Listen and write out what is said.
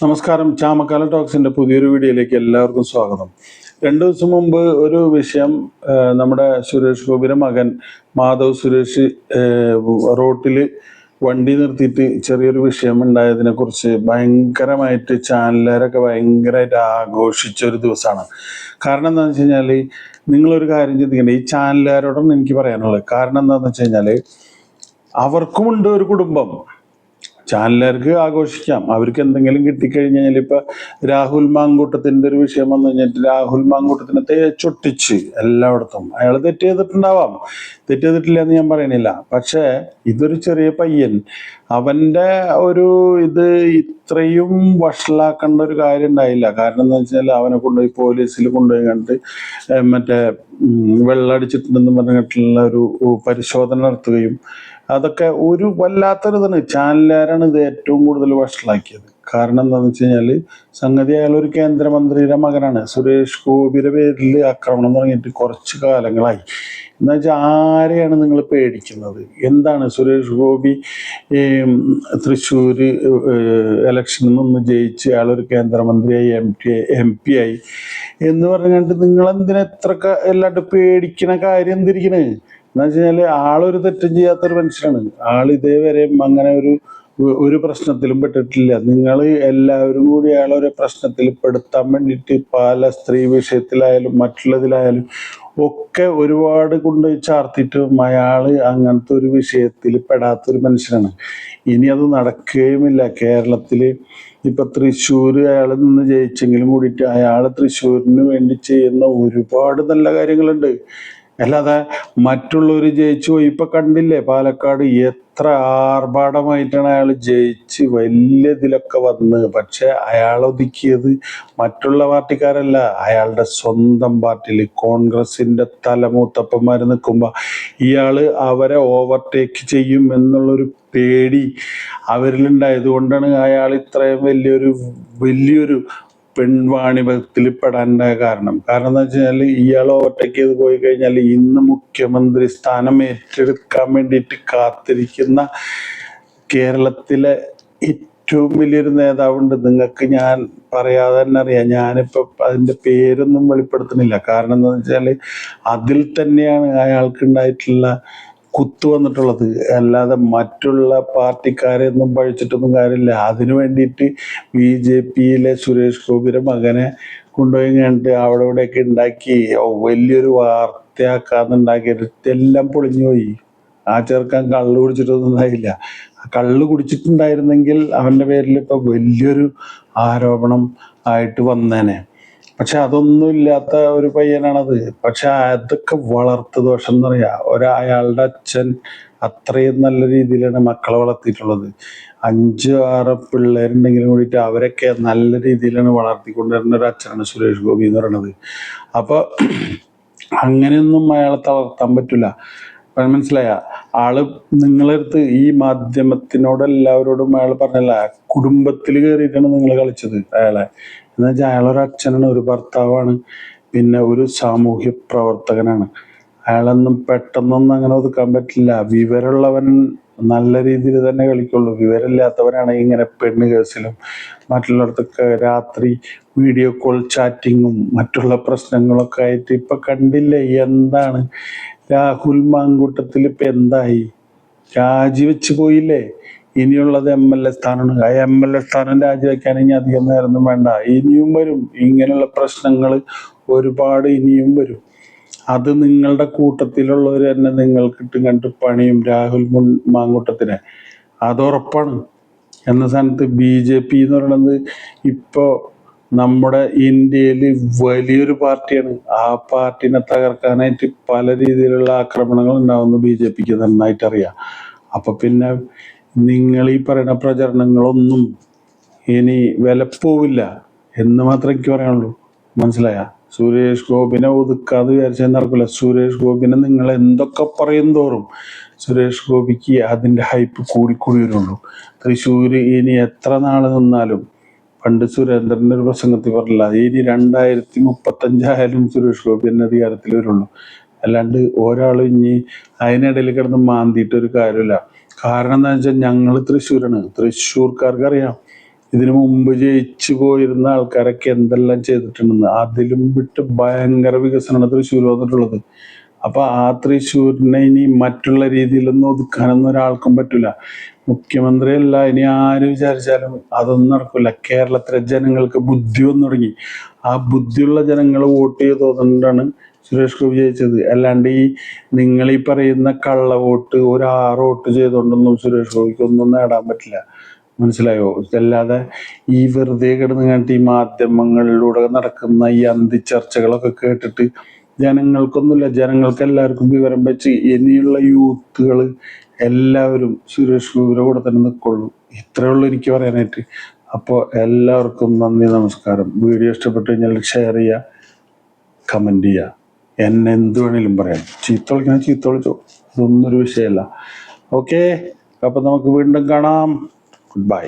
നമസ്കാരം. ചാമക്കാല ടോക്സിന്റെ പുതിയൊരു വീഡിയോയിലേക്ക് എല്ലാവർക്കും സ്വാഗതം. 2 ദിവസം മുമ്പ് ഒരു വിഷയം നമ്മുടെ സുരേഷ് ഗോപിയുടെ മകൻ മാധവ് സുരേഷ് റോട്ടിൽ വണ്ടി നിർത്തിയിട്ട് ചെറിയൊരു വിഷയം ഉണ്ടായതിനെ കുറിച്ച് ഭയങ്കരമായിട്ട് ചാനലുകാരൊക്കെ ഭയങ്കരമായിട്ട് ആഘോഷിച്ച ഒരു ദിവസമാണ്. കാരണം എന്താണെന്ന് വെച്ച് കഴിഞ്ഞാൽ, നിങ്ങളൊരു കാര്യം ചിന്തിക്കേണ്ടത്, ഈ ചാനലുകാരോടാണ് എനിക്ക് പറയാനുള്ളത്. കാരണം എന്താണെന്ന് വെച്ച് കഴിഞ്ഞാൽ, അവർക്കുമുണ്ട് ഒരു കുടുംബം. ചാനലുകാർക്ക് ആഘോഷിക്കാം, അവർക്ക് എന്തെങ്കിലും കിട്ടിക്കഴിഞ്ഞാൽ. ഇപ്പൊ രാഹുൽ മാങ്കൂട്ടത്തിന്റെ ഒരു വിഷയം വന്നു കഴിഞ്ഞിട്ട് രാഹുൽ മാങ്കൂട്ടത്തിനെ തേച്ചൊട്ടിച്ച് എല്ലായിടത്തും. അയാൾ തെറ്റ് ചെയ്തിട്ടുണ്ടാവാം, തെറ്റ് ചെയ്തിട്ടില്ല എന്ന് ഞാൻ പറയണില്ല. പക്ഷെ ഇതൊരു ചെറിയ പയ്യൻ, അവന്റെ ഒരു ഇത് ഇത്രയും വഷളാക്കേണ്ട ഒരു കാര്യം ഉണ്ടായില്ല. കാരണം എന്താ വെച്ചാൽ, അവനെ കൊണ്ടുപോയി പോലീസിൽ കൊണ്ടുപോയി കണ്ടിട്ട് മറ്റേ വെള്ളടിച്ചിട്ടുണ്ടെന്ന് പറഞ്ഞിട്ടുള്ള ഒരു പരിശോധന നടത്തുകയും, അതൊക്കെ ഒരു വല്ലാത്തൊരു ഇതാണ്. ചാനലുകാരാണ് ഇത് ഏറ്റവും കൂടുതൽ വഷളാക്കിയത്. കാരണം എന്താണെന്ന് വെച്ച് കഴിഞ്ഞാൽ, സംഗതി അയാൾ ഒരു കേന്ദ്രമന്ത്രിയുടെ മകനാണ്. സുരേഷ് ഗോപിയുടെ പേരിൽ ആക്രമണം തുടങ്ങിയിട്ട് കുറച്ച് കാലങ്ങളായി. എന്ന് വെച്ചാൽ, ആരെയാണ് നിങ്ങൾ പേടിക്കുന്നത്? എന്താണ് സുരേഷ് ഗോപി തൃശ്ശൂർ ഇലക്ഷനിൽ നിന്ന് ജയിച്ച് അയാളൊരു കേന്ദ്രമന്ത്രിയായി, എം പി ആയി എന്ന് പറഞ്ഞിട്ട് നിങ്ങളെന്തിനാ എത്രയൊക്കെ എല്ലാണ്ട് പേടിക്കണ കാര്യം എന്തിരിക്കണേ? എന്ന് വെച്ച് കഴിഞ്ഞാൽ, ആളൊരു തെറ്റും ചെയ്യാത്തൊരു മനുഷ്യനാണ്. ആൾ ഇതേവരെ അങ്ങനെ ഒരു പ്രശ്നത്തിലും പെട്ടിട്ടില്ല. നിങ്ങൾ എല്ലാവരും കൂടി അയാളൊരു പ്രശ്നത്തിൽ പെടുത്താൻ വേണ്ടിയിട്ട് പല സ്ത്രീ വിഷയത്തിലായാലും മറ്റുള്ളതിലായാലും ഒക്കെ ഒരുപാട് കൊണ്ട് ചാർത്തിയിട്ടും അയാൾ അങ്ങനത്തെ ഒരു വിഷയത്തിൽ പെടാത്തൊരു മനുഷ്യനാണ്. ഇനി അത് നടക്കുകയുമില്ല. കേരളത്തിൽ ഇപ്പൊ തൃശ്ശൂർ അയാൾ നിന്ന് ജയിച്ചെങ്കിലും കൂടിയിട്ട് അയാൾ തൃശ്ശൂരിന് വേണ്ടി ചെയ്യുന്ന ഒരുപാട് നല്ല കാര്യങ്ങളുണ്ട്. അല്ലാതെ മറ്റുള്ളവർ ജയിച്ചു പോയി. ഇപ്പൊ കണ്ടില്ലേ പാലക്കാട് എത്ര ആർഭാടമായിട്ടാണ് അയാൾ ജയിച്ച് വലിയ ഇതിലൊക്കെ വന്ന്. പക്ഷെ അയാൾ ഒതുക്കിയത് മറ്റുള്ള പാർട്ടിക്കാരല്ല, അയാളുടെ സ്വന്തം പാർട്ടിയിൽ കോൺഗ്രസിന്റെ തലമൂത്തപ്പന്മാർ നിൽക്കുമ്പോൾ ഇയാള് അവരെ ഓവർടേക്ക് ചെയ്യും എന്നുള്ളൊരു പേടി അവരിലുണ്ടായത് കൊണ്ടാണ് അയാൾ ഇത്രയും വലിയൊരു പെൺവാണിഭത്തിൽ പെടാനുണ്ടായ കാരണം. കാരണം എന്താ വെച്ച് കഴിഞ്ഞാൽ, ഇയാൾ ഓവർടേക്ക് ചെയ്ത് പോയി കഴിഞ്ഞാൽ ഇന്ന് മുഖ്യമന്ത്രി സ്ഥാനം ഏറ്റെടുക്കാൻ വേണ്ടിയിട്ട് കാത്തിരിക്കുന്ന കേരളത്തിലെ ഏറ്റവും വലിയൊരു നേതാവുണ്ട്. നിങ്ങൾക്ക് ഞാൻ പറയാതെ തന്നെ അറിയാം. ഞാനിപ്പോ അതിന്റെ പേരൊന്നും വെളിപ്പെടുത്തുന്നില്ല. കാരണം എന്താണെന്ന് വെച്ചാൽ, അതിൽ തന്നെയാണ് അയാൾക്ക് ഉണ്ടായിട്ടുള്ള കുത്തു വന്നിട്ടുള്ളത്. അല്ലാതെ മറ്റുള്ള പാർട്ടിക്കാരെയൊന്നും പഴിച്ചിട്ടൊന്നും കാര്യമില്ല. അതിനു വേണ്ടിയിട്ട് BJPയിലെ സുരേഷ് ഗോപിയുടെ മകനെ കൊണ്ടുപോയി കണ്ടിട്ട് അവിടെ ഇവിടെയൊക്കെ ഉണ്ടാക്കി വലിയൊരു വാർത്തയാക്കാന്നുണ്ടാക്കിയിട്ട് എല്ലാം പൊളിഞ്ഞുപോയി. ആ ചെറുക്കൻ കള്ളു കുടിച്ചിട്ടൊന്നും ഉണ്ടായില്ല. കള്ളു കുടിച്ചിട്ടുണ്ടായിരുന്നെങ്കിൽ അവന്റെ പേരിൽ ഇപ്പൊ വലിയൊരു ആരോപണം ആയിട്ട് വന്നേനെ. പക്ഷെ അതൊന്നും ഇല്ലാത്ത ഒരു പയ്യനാണത്. പക്ഷെ അതൊക്കെ വളർത്തു ദോഷം എന്ന് പറയാ. അയാളുടെ അച്ഛൻ അത്രയും നല്ല രീതിയിലാണ് മക്കളെ വളർത്തിയിട്ടുള്ളത്. 5-6 പിള്ളേരുണ്ടെങ്കിലും കൂടിയിട്ട് അവരൊക്കെ നല്ല രീതിയിലാണ് വളർത്തിക്കൊണ്ടുവരുന്ന ഒരു അച്ഛനാണ് സുരേഷ് ഗോപി എന്ന് പറയുന്നത്. അപ്പൊ അങ്ങനെയൊന്നും അയാളെ തളർത്താൻ പറ്റില്ല. മനസ്സിലായ? ആള് നിങ്ങളടുത്ത് ഈ മാധ്യമത്തിനോട് എല്ലാവരോടും അയാൾ പറഞ്ഞല്ല, കുടുംബത്തിൽ കയറിയിട്ടാണ് നിങ്ങൾ കളിച്ചത് അയാളെ. എന്ന് വെച്ചാൽ, അയാളൊരു അച്ഛനാണ്, ഒരു ഭർത്താവാണ്, പിന്നെ ഒരു സാമൂഹ്യ പ്രവർത്തകനാണ്. അയാളൊന്നും പെട്ടെന്നൊന്നും അങ്ങനെ ഒതുക്കാൻ പറ്റില്ല. വിവരമുള്ളവൻ നല്ല രീതിയിൽ തന്നെ കളിക്കുള്ളൂ. വിവരമില്ലാത്തവനാണ് ഇങ്ങനെ പെണ്ണ് കേസിലും മറ്റുള്ളിടത്തൊക്കെ രാത്രി വീഡിയോ കോൾ ചാറ്റിങ്ങും മറ്റുള്ള പ്രശ്നങ്ങളൊക്കെ ആയിട്ട് ഇപ്പൊ കണ്ടില്ലേ എന്താണ്? രാഹുൽ മാങ്കൂട്ടത്തിൽ ഇപ്പൊ എന്തായി? രാജിവെച്ച് പോയില്ലേ? ഇനിയുള്ളത് MLA സ്ഥാനമാണ്. ആ MLA സ്ഥാനം രാജിവെക്കാൻ ഇനി അധികം നേരമൊന്നും വേണ്ട. ഇനിയും വരും ഇങ്ങനെയുള്ള പ്രശ്നങ്ങൾ, ഒരുപാട് ഇനിയും വരും. അത് നിങ്ങളുടെ കൂട്ടത്തിലുള്ളവർ തന്നെ നിങ്ങൾക്ക് കണ്ട് പണിയും രാഹുൽ മാങ്കൂട്ടത്തിനെ, അത് ഉറപ്പാണ്. എന്ന സ്ഥാനത്ത് BJP എന്ന് പറയുന്നത് ഇപ്പോ നമ്മുടെ ഇന്ത്യയിൽ വലിയൊരു പാർട്ടിയാണ്. ആ പാർട്ടിനെ തകർക്കാനായിട്ട് പല രീതിയിലുള്ള ആക്രമണങ്ങൾ ഉണ്ടാവുന്ന BJPക്ക് നന്നായിട്ട് അറിയാം. അപ്പൊ പിന്നെ നിങ്ങൾ ഈ പറയുന്ന പ്രചരണങ്ങളൊന്നും ഇനി വിലപ്പോവില്ല എന്ന് മാത്രമേ എനിക്ക് പറയാനുള്ളൂ. മനസ്സിലായ? സുരേഷ് ഗോപിനെ ഒതുക്കാതെ വിചാരിച്ചാൽ നടക്കില്ല. സുരേഷ് ഗോപിനെ നിങ്ങൾ എന്തൊക്കെ പറയും തോറും സുരേഷ് ഗോപിക്ക് അതിന്റെ ഹൈപ്പ് കൂടിക്കൂടി വരുള്ളൂ. തൃശ്ശൂര് ഇനി എത്ര നാള് നിന്നാലും, പണ്ട് സുരേന്ദ്രന്റെ ഒരു പ്രസംഗത്തിൽ പറഞ്ഞില്ല, ഇനി 2035 സുരേഷ് ഗോപി തന്നെ അധികാരത്തിൽ വരുള്ളൂ. അല്ലാണ്ട് ഒരാൾ ഇനി അതിനിടയിൽ കിടന്ന് മാന്തിയിട്ടൊരു കാര്യമില്ല. കാരണം എന്താണെന്ന് വെച്ചാൽ ഞങ്ങൾ തൃശ്ശൂരാണ്, തൃശ്ശൂർക്കാർക്ക് അറിയാം ഇതിനു മുമ്പ് ജയിച്ചു പോയിരുന്ന ആൾക്കാരൊക്കെ എന്തെല്ലാം ചെയ്തിട്ടുണ്ടെന്ന്. അതിലും വിട്ട് ഭയങ്കര വികസനമാണ് തൃശ്ശൂർ വന്നിട്ടുള്ളത്. അപ്പൊ ആ തൃശ്ശൂരിനെ ഇനി മറ്റുള്ള രീതിയിലൊന്നും ഒതുക്കാനൊന്നും ഒരാൾക്കും പറ്റില്ല. മുഖ്യമന്ത്രിയല്ല ഇനി ആര് വിചാരിച്ചാലും അതൊന്നും നടക്കില്ല. കേരളത്തിലെ ജനങ്ങൾക്ക് ബുദ്ധി വന്നു തുടങ്ങി. ആ ബുദ്ധിയുള്ള ജനങ്ങൾ വോട്ട് ചെയ്തതുകൊണ്ടാണ് സുരേഷ് ഗോപി ജയിച്ചത്. അല്ലാണ്ട് നിങ്ങൾ ഈ പറയുന്ന കള്ള വോട്ട് ഒരു 6 വോട്ട് ചെയ്തുകൊണ്ടൊന്നും സുരേഷ് ഗോപിക്ക് ഒന്നും നേടാൻ പറ്റില്ല. മനസ്സിലായോ? അല്ലാതെ ഈ വെറുതെ കിടന്ന് കണ്ടിട്ട് ഈ മാധ്യമങ്ങളിലൂടെ നടക്കുന്ന ഈ അന്തിച്ചർച്ചകളൊക്കെ കേട്ടിട്ട് ജനങ്ങൾക്കൊന്നുമില്ല. ജനങ്ങൾക്ക് എല്ലാവർക്കും വിവരം വെച്ച് ഇനിയുള്ള യൂത്തുകൾ എല്ലാവരും സുരേഷ് ഗോപിയുടെ കൂടെ തന്നെ നിൽക്കുള്ളൂ. ഇത്രയേ ഉള്ളൂ എനിക്ക് പറയാനായിട്ട്. അപ്പോൾ എല്ലാവർക്കും നന്ദി, നമസ്കാരം. വീഡിയോ ഇഷ്ടപ്പെട്ടു കഴിഞ്ഞാൽ ഷെയർ ചെയ്യുക, കമൻറ്റ് ചെയ്യുക. എന്നെ എന്ത് വേണേലും പറയാം. ചീത്ത വിളിക്കണം, ചീത്ത വിളിച്ചോ, അതൊന്നും ഒരു വിഷയമല്ല. ഓക്കെ, അപ്പം നമുക്ക് വീണ്ടും കാണാം. Good bye.